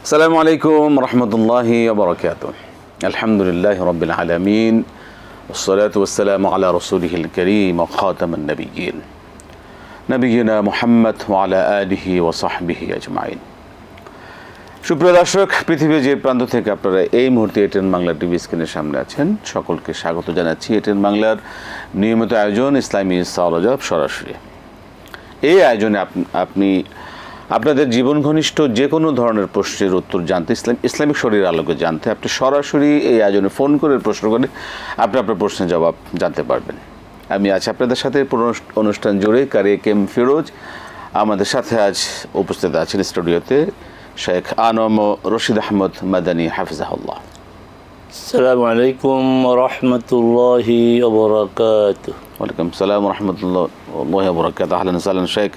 আসসালামু আলাইকুম রহমতুল্লাহি ওয়া বারাকাতুহু। আলহামদুলিল্লাহি রাব্বিল আলামিন ওয়াসসালাতু ওয়াসসালামু আলা রাসূলিহিল কারীম ওয়া খাতামান নাবিয়্যিন নবিয়িনা মুহাম্মদ ওয়া আলা আলিহি ওয়া সাহবিহি আজমাইন। সুপ্রিয় দর্শক, পৃথিবীর যে প্রান্ত থেকে আপনারা এই মুহূর্তে এটিএন বাংলা টিভি স্ক্রিনের সামনে আছেন, সকলকে স্বাগত জানাচ্ছি এটিএন বাংলার নিয়মিত আয়োজন ইসলামী সওয়াল-ও-জবাব সরাসরি। এই আয়োজনে আপনি আপনাদের জীবন ঘনিষ্ঠ যে কোনো ধরনের প্রশ্নের উত্তর জানতে, ইসলামিক শরীর আলোকে জানতে আপনি সরাসরি এই আয়োজনে ফোন করে প্রশ্ন করে আপনি আপনার প্রশ্নের জবাব জানতে পারবেন। আমি আছি আপনাদের সাথে পুরো অনুষ্ঠান জুড়ে কারি কেম ফিরোজ। আমাদের সাথে আজ উপস্থিত আছেন স্টুডিওতে শেখ আনম রশিদ আহমদ মাদানী হাফিজাহুল্লাহ। আসসালামু আলাইকুম রহমতুল্লাহি ওয়া বারাকাতুহু। ওয়ালাইকুম সালাম রহমতুল্লাহি ওয়া বারাকাতুহু। আহলান ওয়া সাহলান শেখ,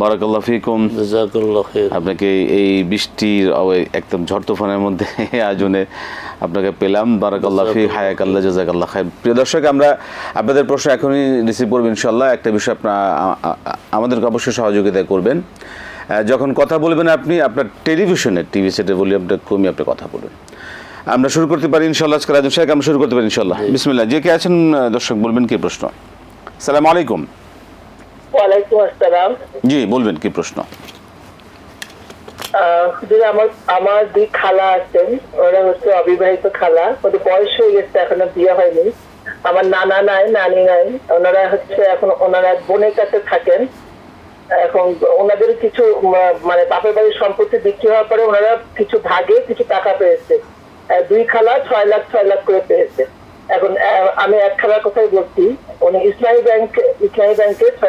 বারাকাল্লাহু ফিকুম। জাযাকাল্লাহু খাইর। আপনাকে এই বৃষ্টির একদম ঝড় তুফানের মধ্যে আয়োজনে আপনাকে পেলাম। বারাকাল্লাহু ফিক, হায়াকাল্লাহ, জাযাকাল্লাহু খাইর। প্রিয় দর্শক, আমরা আপনাদের প্রশ্ন এখনই রিসিভ করব ইনশাআল্লাহ। একটা বিষয় আপনারা আমাদেরকে অবশ্যই সহযোগিতা করবেন। যখন কথা বলবেন আপনি আপনার টেলিভিশনের টিভি সেটের ভলিউমটা কমিয়ে আপনি কথা বলবেন। আমরা শুরু করতে পারি ইনশাআল্লাহ। আজকে রাজু শেখ আমরা শুরু করতে পারি ইনশাআল্লাহ। বিসমিল্লাহ। যে কে আছেন দর্শক বলবেন কি প্রশ্ন? আসসালামু আলাইকুম। ওয়ালাইকুম আসসালাম। জি বলবেন কি প্রশ্ন? আমার দুই খালা আছেন, ওরা হচ্ছে অবিবাহিত খালা, ওদের বয়স হয়ে গেছে, এখনো বিয়ে হয়নি। আমার নানা নাই, নানি নাই, ওনারা হচ্ছে এখন ওনারা বোনের কাছে থাকেন। এখন ওনাদের কিছু মানে বাপের বাড়ির সম্পত্তি বিক্রি হওয়ার পরে ওনারা কিছু ভাগে কিছু টাকা পেয়েছে। দুই খালা 6 লাখ করে পেয়েছে। এখন আমি এক খালার কথাই বলছি, উনি ইসলামী ব্যাংকে 6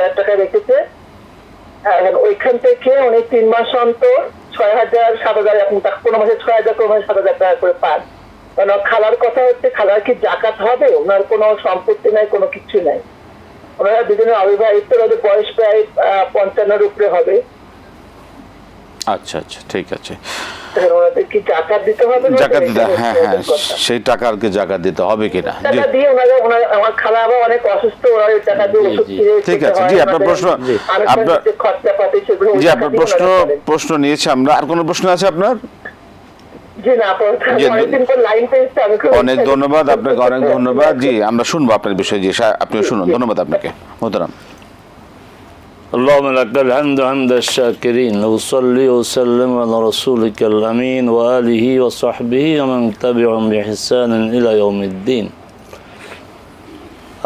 লাখ টাকা রেখেছে। এখন ওইখান থেকে উনি 3 মাস অন্তর 6,000 7,000, এখন কোনো মাসে 6,000 কোনো মাসে 7,000 টাকা করে পান। কারণ খালার কথা হচ্ছে, খালার কি জাকাত হবে? ওনার কোনো সম্পত্তি নাই, কোনো কিছু নাই। ওনারা দুজনে অবিবাহিত, ওদের বয়স প্রায় 55-এর উপরে হবে। আচ্ছা আচ্ছা, ঠিক আছে। ওনাদের কি জাকাত দিতে হবে? জাকাত দিতে, হ্যাঁ হ্যাঁ, সেই টাকার কি জাকাত দিতে হবে কিনা? টাকা দিয়ে আমার খালা আবার অনেক অসুস্থ, ওরা ওই টাকা দিয়ে ওষুধ কিনে। ঠিক আছে, জি আপনার প্রশ্ন, জি আপনার প্রশ্ন নিয়েছি আমরা। আর কোনো প্রশ্ন আছে আপনার? অনেক ধন্যবাদ আপনাকে, অনেক ধন্যবাদ। জি আমরা শুনবো আপনার বিষয়ে। জি আপনি শুনুন। ধন্যবাদ আপনাকে মোহতারাম। اللهم لك الحمد حمد الشاكرين وصلي وسلم على رسولك الأمين وآله وصحبه ومن تبعهم بإحسان إلى يوم الدين।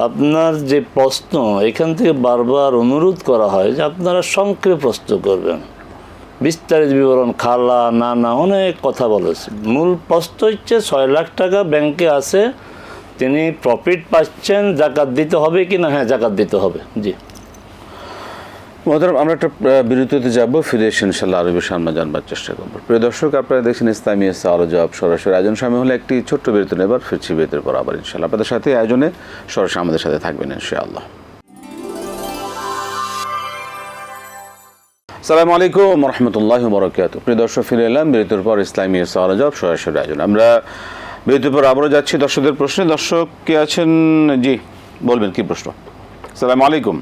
আপনার যে প্রশ্ন, এখান থেকে বারবার অনুরোধ করা হয় যে আপনারা সংক্ষেপে প্রশ্ন করবেন। বিস্তারিত বিবরণ, খালা নানা অনেক কথা বলেছে। মূল প্রশ্ন হচ্ছে 6 লাখ টাকা ব্যাংকে আছে, তিনি প্রফিট পাচ্ছেন, জাকাত দিতে হবে কি না? হ্যাঁ, জাকাত দিতে হবে। জি মোহতারাম, আমরা একটা বিরতিতে যাব, ফিরে এসে ইনশাআল্লাহ আরও বেশি আমরা জানবার চেষ্টা করব। প্রিয় দর্শক, আপনারা দেখছেন ইসলামী সওয়াল-ও-জবাব সরাসরি আয়োজন। সময় হলে একটি ছোট্ট বিরতি নেবার, ফিরছি বিরতির পর আবার ইনশাআল্লাহ আপনাদের সাথে আয়োজনে সরাসরি আমাদের সাথে থাকবেন ইনশাআল্লাহ। আসসালামু আলাইকুম রহমতুল্লাহি ওয়া বারাকাতুহু। প্রিয় দর্শক, ফিরে এলাম বিরতির পর ইসলামী সওয়াল-ও-জবাব সরাসরি আয়োজন। আমরা বিরতির পর আবারও যাচ্ছি দর্শকদের প্রশ্নে। দর্শক কে আছেন? জি বলবেন কি প্রশ্ন? আসসালামু আলাইকুম।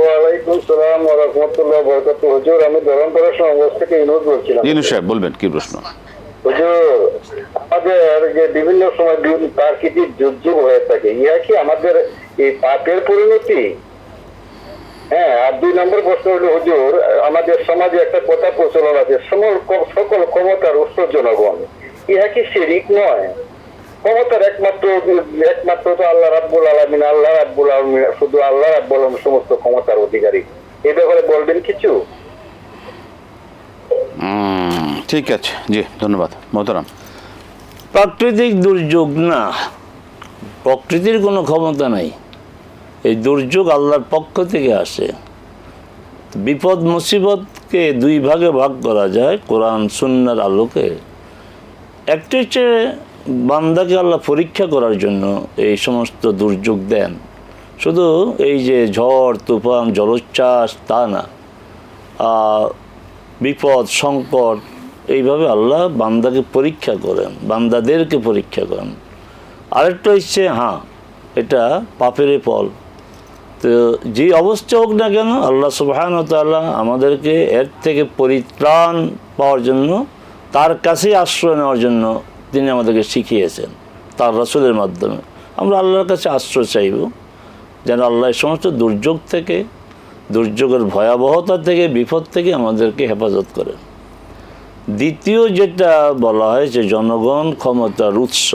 ওয়ালাইকুম সালাম ওয়া রাহমাতুল্লাহি ওয়া বারাকাতুহু। হুজুর, আমি ধরমপাড়া সমাজ থেকে ইনুজ বলছিলাম। ইনুজ সাহেব বলবেন কি প্রশ্ন? হুজুর, আমাদের যে বিভিন্ন সময় প্রাকৃতিক দুর্যোগ হয়ে থাকে, ইহা কি আমাদের এই পাপের পরিণতি? হ্যাঁ। আর 2 নম্বর প্রশ্ন হলো, হুজুর, আমাদের সমাজে একটা কথা প্রচলন আছে, সকল ক্ষমতার উৎস জনগণ। ইহা কি শিরক নয়? ক্ষমতার একমাত্র তো আল্লাহ রাব্বুল আলামিন। আল্লাহ রাব্বুল আলামিন, শুধু আল্লাহ রাব্বুল আলামিন সমস্ত ক্ষমতার অধিকারী। এই ব্যাপারে বলবেন কিছু? ঠিক আছে, জি ধন্যবাদ মোহতারাম। প্রাকৃতিক দুর্যোগ না, প্রকৃতির কোনো ক্ষমতা নাই। এই দুর্যোগ আল্লাহর পক্ষ থেকে আসে। বিপদ মুসিবতকে 2 ভাগে ভাগ করা যায় কোরআন সুন্নাহর আলোকে। একটি হচ্ছে বান্দাকে আল্লাহ পরীক্ষা করার জন্য এই সমস্ত দুর্যোগ দেন। শুধু এই যে ঝড় তুফান জলোচ্ছ্বাস তা না, বিপদ সংকট, এইভাবে আল্লাহ বান্দাকে পরীক্ষা করেন, বান্দাদেরকে পরীক্ষা করেন। আরেকটা হচ্ছে, হ্যাঁ, এটা পাপের ফল। তো যে অবস্থা হোক না কেন, আল্লাহ সুবহানাহু ওয়া তাআলা আমাদেরকে এর থেকে পরিত্রাণ পাওয়ার জন্য, তার কাছেই আশ্রয় নেওয়ার জন্য তিনি আমাদেরকে শিখিয়েছেন তার রাসূলের মাধ্যমে। আমরা আল্লাহর কাছে আশ্রয় চাইব যেন আল্লাহ এই সমস্ত দুর্যোগ থেকে, দুর্যোগের ভয়াবহতা থেকে, বিপদ থেকে আমাদেরকে হেফাজত করেন। দ্বিতীয় যেটা বলা হয় যে জনগণ ক্ষমতার উৎস,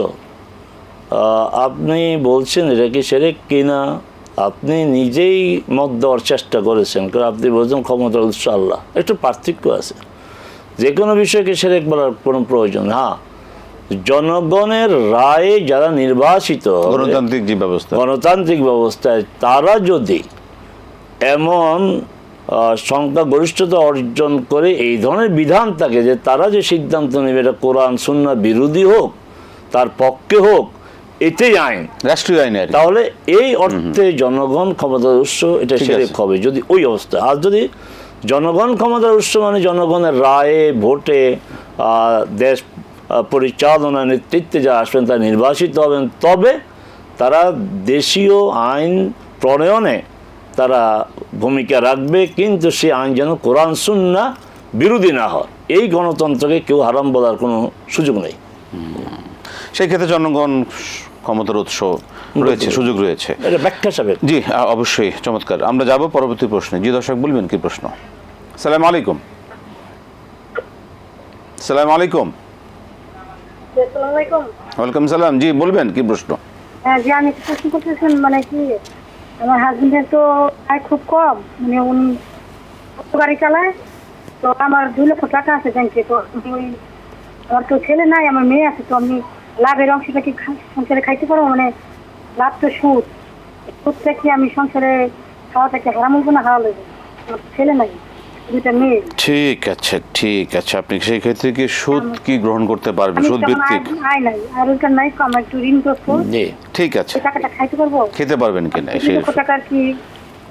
আপনি বলছেন এটা কি শিরক কিনা, আপনি নিজেই মত দেওয়ার চেষ্টা করেছেন, কারণ আপনি বলছেন ক্ষমতার উৎস আল্লাহ। একটু পার্থক্য আছে, যে কোনো বিষয়কে শিরক বলার কোনো প্রয়োজন। হ্যাঁ, জনগণের রায়ে যারা নির্বাচিত, গণতান্ত্রিক যে ব্যবস্থা, গণতান্ত্রিক ব্যবস্থায় তারা যদি এমন সংখ্যাগরিষ্ঠতা অর্জন করে এই ধরনের বিধান থাকে যে তারা যে সিদ্ধান্ত নেবে এটা কোরআন সুন্নাহ বিরোধী হোক, তার পক্ষে হোক, এটাই আইন, রাষ্ট্রীয় আইন, তাহলে এই অর্থে জনগণ ক্ষমতার উৎস, এটা শিরক হবে যদি ওই অবস্থা। আর যদি জনগণ ক্ষমতার উৎস মানে জনগণের রায়ে, ভোটে, দেশ পরিচালনা নেতৃত্বে যারা আসবেন তারা নির্বাচিত হবেন, তবে তারা দেশীয় আইন প্রণয়নে তারা ভূমিকা রাখবে, কিন্তু সেই আইন যেন কোরআন সুন্নাহ বিরোধী না হয়। এই গণতন্ত্রকে কেউ হারাম বলার কোনো সুযোগ নেই। সেই ক্ষেত্রে জনগণ ক্ষমতার উৎস রয়েছে, সুযোগ রয়েছে, এটা ব্যাখ্যা সাপেক্ষ। জি অবশ্যই, চমৎকার। আমরা যাব পরবর্তী প্রশ্নে। জি দর্শক, বলবেন কি প্রশ্ন? সালাম আলাইকুম। সালাম আলাইকুম। ওয়ালাইকুম সালাম। জি বলবেন কি প্রশ্ন? হ্যাঁ জি, আমি প্রশ্ন করতেছেন মানে কি, আমার হাজবেন্ডের তো আয় খুব কম, মানে উনি গাড়ি চালায়, তো আমার 2 লক্ষ টাকা আছে ব্যাংকে, তো ওই আমার তো ছেলে নাই, আমার মেয়ে আছে, তো আমি লাভের অংশটা কি সংসারে খাইতে পারবো? মানে লাভ তো সুদ, সুদটা কি আমি সংসারে খাওয়াটাকে হারাম হবো না হারাম হবো? আমার ছেলে নাই, 2টা মেয়ে। ঠিক আছে, ঠিক আছে। আপনি সেই ক্ষেত্রে কি সুদ কি গ্রহণ করতে পারবেন? সুদ ভিত্তিক আয় নাই, আর ওইটা নাই, আমার একটু ঋণ করবো, জি ঠিক আছে। টাকাটা খাইতে পারবো? খেতে পারবেন কিনা, 2 লক্ষ টাকার কি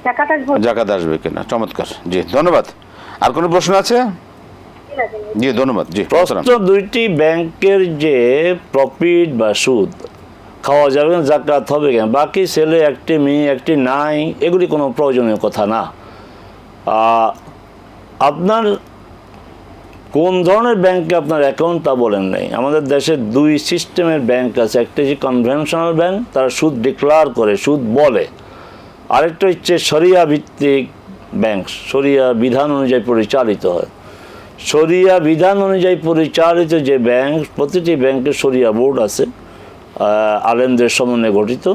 টাকাটা আসবো? জাকাত আসবে কিনা? চমৎকার, জি ধন্যবাদ। আর কোনো প্রশ্ন আছে? জি ধন্যবাদ। জি প্রশ্ন দুইটি, ব্যাংকের যে প্রফিট বা সুদ খাওয়া যাবে না, জাকাত হবে কেন? বাকি ছেলে একটি, মেয়ে একটি নাই, এগুলি কোনো প্রয়োজনীয় কথা না। আপনার কোন ধরনের ব্যাংকে আপনার অ্যাকাউন্ট তা বলেন নাই। আমাদের দেশে 2 সিস্টেমের ব্যাংক আছে, একটা হচ্ছে কনভেনশনাল ব্যাংক, তারা সুদ ডিক্লার করে, সুদ বলে, আরেকটা হচ্ছে শরিয়া ভিত্তিক ব্যাংক, শরিয়া বিধান অনুযায়ী পরিচালিত হয়। শরিয়া বিধান অনুযায়ী পরিচালিত যে ব্যাংক, প্রতিটি ব্যাংকের শরিয়া বোর্ড আছে, আলেমদের সমন্বয়ে গঠিত।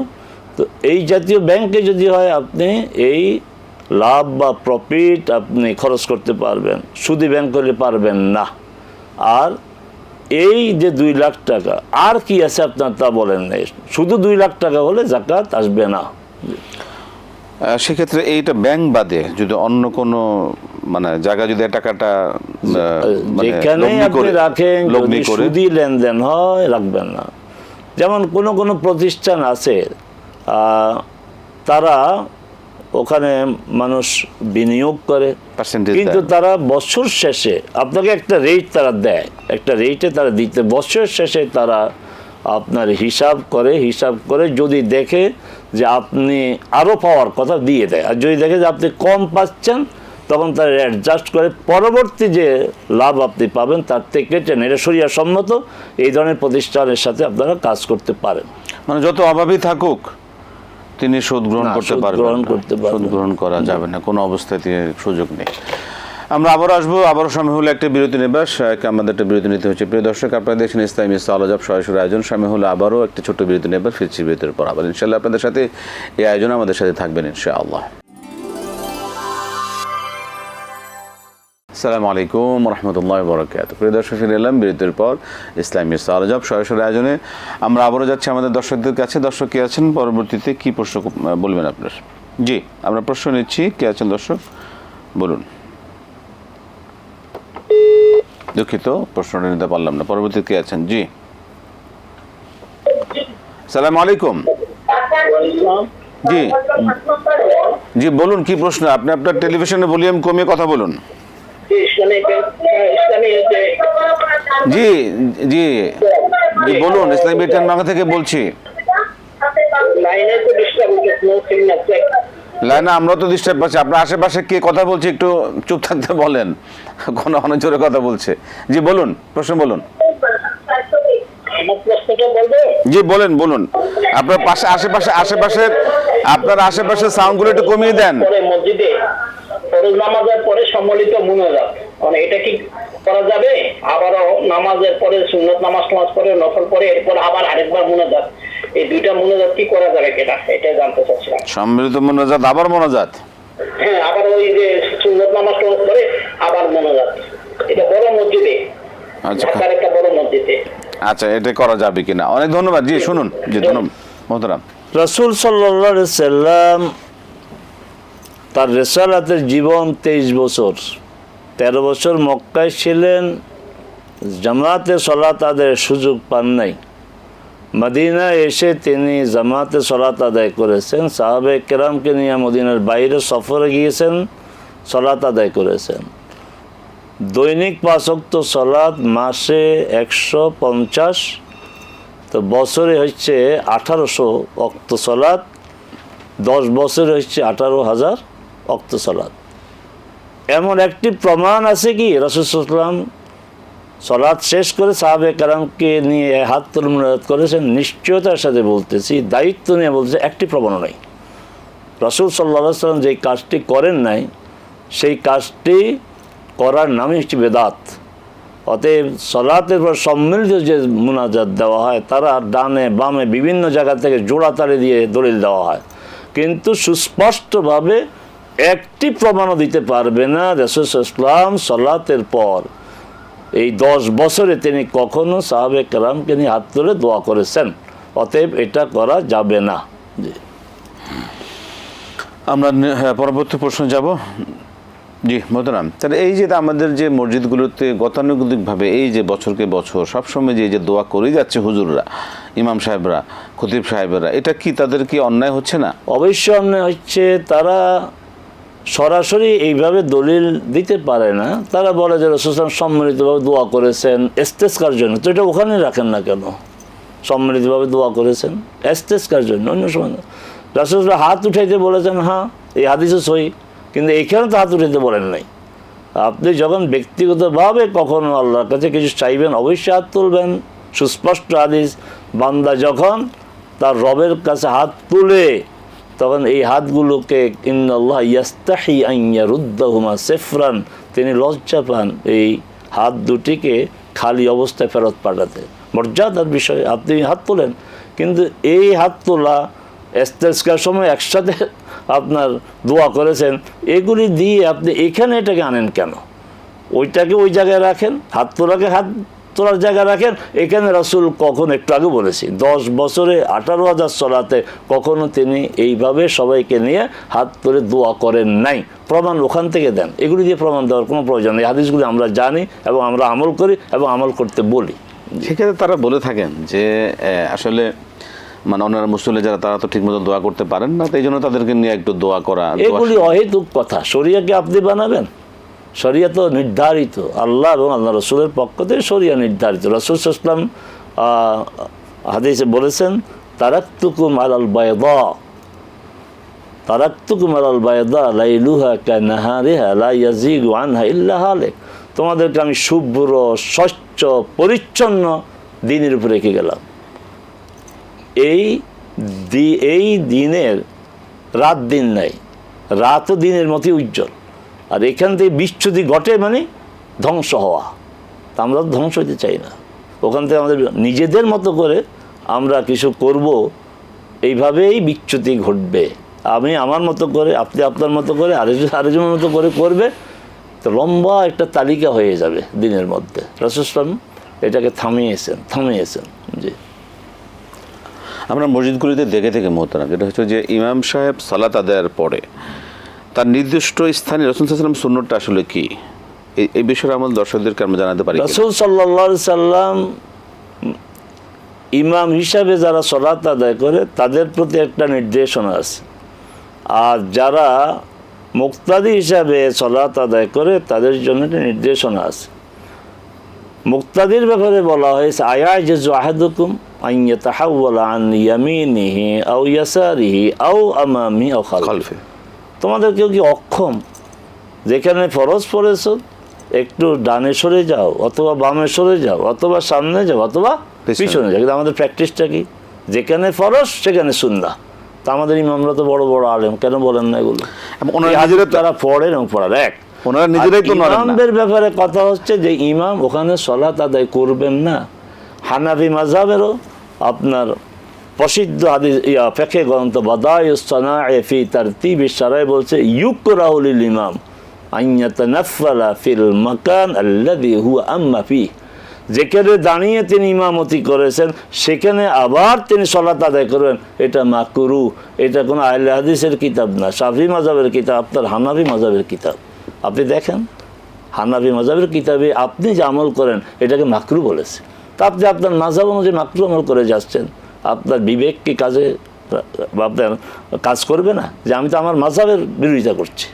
তো এই জাতীয় ব্যাংকে যদি হয়, আপনি এই লাভ বা প্রফিট আপনি খরচ করতে পারবেন, সুদি ব্যাংক করলে পারবেন না। আর এই যে 2 লাখ টাকা, আর কি আছে আপনার তা বলেন নাই, শুধু 2 লাখ টাকা হলে জাকাত আসবে না। সেক্ষেত্রে এইটা ব্যাংক বাদে যদি অন্য কোনো মানে জায়গা যদি টাকাটা যেখানে আপনি রাখেন, যদি সুদি লেনদেন হয়, রাখবেন না। যেমন কোনো প্রতিষ্ঠান আছে, তারা ওখানে মানুষ বিনিয়োগ করে, কিন্তু তারা বছর শেষে আপনাকে একটা রেট তারা দেয়, একটা রেটে তারা দিতে, বছর শেষে তারা আপনার হিসাব করে যদি দেখে যে আপনি আরও পাওয়ার কথা দিয়ে দেয়, আর যদি দেখে যে আপনি কম পাচ্ছেন, তখন তারা অ্যাডজাস্ট করে পরবর্তী যে লাভ আপনি পাবেন তার থেকে কেটে নেয়। এটা শরিয়া সম্মত, এই ধরনের প্রতিষ্ঠানের সাথে আপনারা কাজ করতে পারেন। মানে যত অভাবী থাকুক তিনি সুদ গ্রহণ করতে পারবেন, সুদ গ্রহণ করা যাবে না, কোনো অবস্থাতে সুযোগ নেই। আমরা আবারও আসবো, আবারও সময় হলো একটা বিরতি নেবার, আমাদের একটা বিরতি নিতে হচ্ছে। প্রিয় দর্শক, আপনারা দেখছেন ইসলামী আল-আজাব সরাসরি আয়োজন। সময় হলো আবারও একটা ছোট্ট বিরতি নেবার, ফিরছি বিরতির পর আবার ইনশাআল্লাহ আপনাদের সাথে এই আয়োজন, আমাদের সাথে থাকবেন ইনশাআল্লাহ। আসসালামু আলাইকুম রহমতুল্লাহ বরকাতুহু। প্রিয় দর্শক, ফিরে এলাম বিরতির পর ইসলামী আল-আজাব সরাসরি আয়োজনে। আমরা আবারও যাচ্ছি আমাদের দর্শকদের কাছে। দর্শক কে আছেন, পরবর্তীতে কি প্রশ্ন বলবেন আপনার? জি, আমরা প্রশ্ন নিচ্ছি। কে আছেন দর্শক, বলুন। দুঃখিত, প্রশ্নটা নিতে পারলাম না। পরবর্তীতে কে আছেন? জি সালাম আলাইকুম। জি জি বলুন, কি প্রশ্ন? আপনি আপনার টেলিভিশনের ভলিউম কমিয়ে কথা বলুন। জি জি জি বলুন, ইসলামী টেন বাংলা থেকে বলছি। না আমরা তো ডিস্টার্ব পাচ্ছি। আপনার আশেপাশে কে কথা বলছে একটু চুপ থাকতে বলেন, কোনো অনেক জোরে কথা বলছে। জি বলুন, প্রশ্ন বলুন। আমার প্রশ্নটা বলবো? জি বলেন বলুন। আপনার পাশে আশেপাশের আপনার আশেপাশের সাউন্ডগুলো একটু কমিয়ে দেন। পরে মসজিদে ফরজ নামাজের পরে সম্মিলিত মুনাজাত, মানে এটা কি করা যাবে? আবারও নামাজের পরে সুন্নত নামাজ পরে নফল পরে এরপর আবার আরেকবার মুনাজাত, এই দুইটা মুনাজাত কি করা যাবে কিনা এটা জানতে চাচ্ছিলাম। সম্মিলিত মোনাজাত, আবার মোনাজাত? হ্যাঁ, আবার ওই যে সুন্নত নামাজ পরে আবার মুনাজাত, এটা বড় মসজিদে, আচ্ছা ঢাকার একটা বড় মসজিদে। আচ্ছা, এটা করা যাবে কিনা? অনেক ধন্যবাদ। জি শুনুন। জি ধন্যবাদ মোহতারাম। রাসূল সাল্লাল্লাহু আলাইহি সাল্লাম তার রিসালাতের জীবন 23 বছর, 13 বছর মক্কায় ছিলেন, জামাতে সালাত আদায়ের সুযোগ পান নাই। মদিনায় এসে তিনি জামাতে সালাত আদায় করেছেন, সাহাবে কেরামকে নিয়ে মদিনার বাইরে সফরে গিয়েছেন, সালাত আদায় করেছেন। দৈনিক 5 ওয়াক্ত সালাত, মাসে 150, তো বছরে হচ্ছে 1800 ওয়াক্ত সালাত, 10 বছরে হচ্ছে 18,000 ওয়াক্ত সালাত। এমন একটি প্রমাণ আছে কি রাসূল সাল্লাল্লাহু আলাইহি ওয়াসাল্লাম সালাত শেষ করে সাহাবে কেরামকে নিয়ে হাত তুলে মুনাজাত করেছেন? নিশ্চয়তার সাথে বলতেছি, দায়িত্ব নিয়ে বলতেছি, একটি প্রমাণও নাই। রাসূল সাল্লাল্লাহু আলাইহি ওয়াসাল্লাম যেই কাজটি করেন নাই, সেই কাজটি করার নামই হচ্ছে বেদাত। অতএব সালাতের পর সম্মিলিত যে মুনাজাত দেওয়া হয়, তারা ডানে বামে বিভিন্ন জায়গা থেকে জোড়াতালি দিয়ে দলিল দেওয়া হয়, কিন্তু সুস্পষ্টভাবে একটি প্রমাণও দিতে পারবে না রাসূল সাল্লাল্লাহু আলাইহি ওয়াসাল্লাম সালাতের পর এই 10 বছরে তিনি কখনো সাহাবে কেরামকে নিয়ে হাত তুলে দোয়া করেছেন। অতএব এটা করা যাবে না। জি, আমরা পরবর্তী প্রশ্ন যাব। জি মোহতারাম, তাহলে এই যে আমাদের যে মসজিদগুলোতে গতানুগতিকভাবে এই যে বছরকে বছর সবসময় যে দোয়া করে যাচ্ছে হুজুররা, ইমাম সাহেবরা, খতিব সাহেবরা, এটা কি তাদের কি অন্যায় হচ্ছে না? অবশ্যই অন্যায় হচ্ছে। তারা সরাসরি এইভাবে দলিল দিতে পারে না। তারা বলে যে রাসূল সাল্লাল্লাহু আলাইহি ওয়াসাল্লাম সম্মিলিতভাবে দোয়া করেছেন ইস্তেসকার জন্য, তো এটা ওখানে রাখেন না কেন? সম্মিলিতভাবে দোয়া করেছেন ইস্তেসকার জন্য, অন্য সময় না। রাসূল সাল্লাল্লাহু আলাইহি ওয়াসাল্লাম হাত উঠাইতে বলেছেন, হ্যাঁ এই হাদিসও সহি, কিন্তু এইখানে তো হাত উঠাইতে বলেন নাই। আপনি যখন ব্যক্তিগতভাবে কখনো আল্লাহর কাছে কিছু চাইবেন, অবশ্যই হাত তুলবেন। সুস্পষ্ট হাদিস, বান্দা যখন তার রবের কাছে হাত তুলে, তখন এই হাতগুলোকে ইন্নাল্লাহ ইয়াস্তাহি আন ইয়ারুদ্দাহুমা সিফরান, তিনি লজ্জা পান এই হাত দুটিকে খালি অবস্থায় ফেরত পাঠাতে। মর্যাদার বিষয়, আপনি হাত তোলেন, কিন্তু এই হাত তোলা ইস্তেসকার সময় একসাথে আপনার দোয়া করেছেন, এগুলি দিয়ে আপনি এখানে এটাকে আনেন কেন? ওইটাকে ওই জায়গায় রাখেন, হাত তোলাকে হাত তোলার জায়গায় রাখেন। এখানে রাসূল কখন, একটু আগে বলেছি, 10 বছরে 18,000 সালাতে কখনো তিনি এইভাবে সবাইকে নিয়ে হাত তুলে দোয়া করেন নাই। প্রমাণ ওখান থেকে দেন, এগুলি দিয়ে প্রমাণ দেওয়ার কোনো প্রয়োজন নেই। হাদিসগুলি আমরা জানি এবং আমরা আমল করি এবং আমল করতে বলি। সেক্ষেত্রে তারা বলে থাকেন যে আসলে মানে অন্যান্য মুসল্লি যারা, তারা তো ঠিকমতো দোয়া করতে পারেন না, তাই জন্য তাদেরকে নিয়ে একটু দোয়া করা। এগুলি অহেতুক কথা। শরিয়াকে আপনি বানাবেন? শরিয়া তো নির্ধারিত, আল্লাহ এবং আল্লাহ রসুলের পক্ষ থেকে শরিয়া নির্ধারিত। রাসূল সাল্লাল্লাহু আলাইহি ওয়াসাল্লাম হাদিসে বলেছেন, তারাকতুকুম আলাল বায়দা, তারাকতুকুম আলাল বায়দা লাইলুহা কানাহারিহা লা ইয়াজিগু আনহা ইল্লা হালিক, তোমাদেরকে আমি শুভ্র, স্বচ্ছ, পরিচ্ছন্ন দিনের উপরে রেখে গেলাম। এই দিনের রাত দিন নাই, রাতও দিনের মতোই উজ্জ্বল। আর এখান থেকে বিচ্যুতি ঘটে মানে ধ্বংস হওয়া, তা আমরা ধ্বংস হতে চাই না। ওখান থেকে আমাদের নিজেদের মতো করে আমরা কিছু করব, এইভাবেই বিচ্যুতি ঘটবে। আমি আমার মতো করে, আপনি আপনার মতো করে, আরেকজনের মতো করে করবে, তো লম্বা একটা তালিকা হয়ে যাবে দিনের মধ্যে। রাসূল সাল্লাল্লাহু আলাইহি ওয়াসাল্লাম এটাকে থামিয়েছেন। জি, আমরা মসজিদগুলিতে দেখে থেকে মোহতারাম, যেটা হচ্ছে যে ইমাম সাহেব সালাত আদায়ের পরে তার নির্দিষ্ট স্থানে রাসূল সাল্লাল্লাহু আলাইহি ওয়াসাল্লাম সুন্নতটা আসলে কি, এই বিষয়ে আমাদের দর্শকদেরকে আমরা জানাতে পারি। রাসূল সাল্লাল্লাহু আলাইহি সাল্লাম ইমাম হিসাবে যারা সালাত আদায় করে তাদের প্রতি একটা নির্দেশনা আছে, আর যারা মুক্তাদি হিসাবে সালাত আদায় করে তাদের জন্য একটা নির্দেশনা আছে। মুক্তাদির ব্যাপারে বলা হয়েছে, আয়াজিজু আহাদুকুম আন ইয়াতাহাওয়ালা আন ইয়ামিনিহি আও ইয়াসারিহি আও আমামি আও খালফি, তোমাদের কেউ কি অক্ষম? যেখানে ফরজ পড়েছ একটু ডানে সরে যাও, অথবা বামে সরে যাও, অথবা সামনে যাও, অথবা পিছনে যাও। কিন্তু আমাদের প্র্যাকটিসটা কি? যেখানে ফরজ সেখানে সুন্নাহ। তা আমাদের ইমামরা তো বড় বড় আলেম, কেন বলেন না এগুলো? তারা পড়েন এবং পড়ার এক। ওনারা নিজেরাই তো ইমামদের ব্যাপারে কথা হচ্ছে যে ইমাম ওখানে সলাত আদায় করবেন না। হানাফি মাযহাবেরও আপনার প্রসিদ্ধ হাদিস ফিকহ গ্রন্থ বাদায়ুস সানাঈ ফি তারতিবিশ শারাঈ বলছে ইউকরাহু লিল ইমাম আন ইয়াতানাফফালা ফিল মাকান আল্লাযী হুয়া আম্মা ফি। যেখানে দাঁড়িয়ে তিনি ইমামতি করেছেন সেখানে আবার তিনি সলাত আদায় করবেন, এটা মাকরুহ। এটা কোনো আহলে হাদিসের কিতাব না, শাফিঈ মাযহাবের কিতাব, আপনার হানাফি মাযহাবের কিতাব। আপনি দেখেন হানাফি মাযহাবের কিতাবে আপনি যে আমল করেন এটাকে মাকরুহ বলেছে। তা আপনি আপনার মাযহাব অনুযায়ী মাকরুহ আমল করে যাচ্ছেন, আপনার বিবেক কি কাজে আপনার কাজ করবে না যে আমি তো আমার মাযহাবের বিরোধিতা করছি?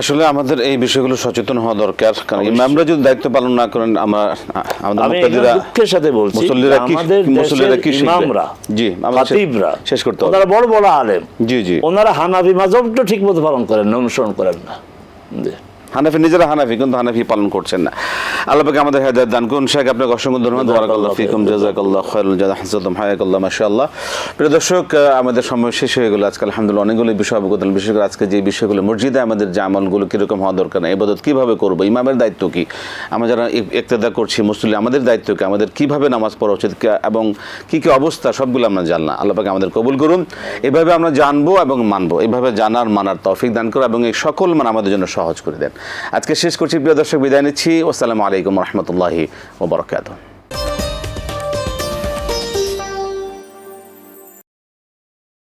আসলে আমাদের এই বিষয়গুলো সচেতন হওয়া দরকার, কারণ ইমামরা যদি দায়িত্ব পালন না করেন আমাদের দুঃখের সাথে বলছি আমাদের ইমামরা, জি খাতিবরা শেষ করতে হবে, ওনারা বড় বড় আলেম, জি জি, ওনারা হানাফি মাযহাবটা ঠিকমতো পালন করেন না, অনুসরণ করেন না। হানাফি নিজেরা হানাফি কিন্তু হানাফি পালন করছেন না। আল্লাহ পাক আমাদের হেদায়েত দান করুন। শেখ আপনাকে অসংখ্য ধন্যবাদ। বারাকাল্লাহু ফিকুম, জাযাকাল্লাহু খায়রুল জাযা, হাসাতুম হায়াকাল্লাহ, মাশাআল্লাহ। প্রিয় দর্শক, আমাদের সময় শেষ হয়ে গেল। আজকে আলহামদুলিল্লাহ অনেকগুলো বিষয় অবগত হলাম। বিশেষ করে আজকে যে বিষয়গুলো মসজিদে আমাদের যে আমলগুলো কীরকম হওয়া দরকার, ইবাদত কীভাবে করবো, ইমামের দায়িত্ব কী, আমরা যারা ইক্তেদা করছি মুসল্লি আমাদের দায়িত্ব কী, আমাদের কীভাবে নামাজ পড়া উচিত এবং কী কী অবস্থা, সবগুলো আমরা জানলাম। আল্লাহ পাক আমাদের কবুল করুন। এভাবে আমরা জানবো এবং মানবো, এভাবে জানার মানার তৌফিক দান করুন এবং এই সকল মান আমাদের জন্য সহজ করে দেন। আজকে শেষ করছি প্রিয় দর্শক, বিদায় নিচ্ছি। আসসালামু আলাইকুম ওয়া রাহমাতুল্লাহি ওয়া বারাকাতুহু।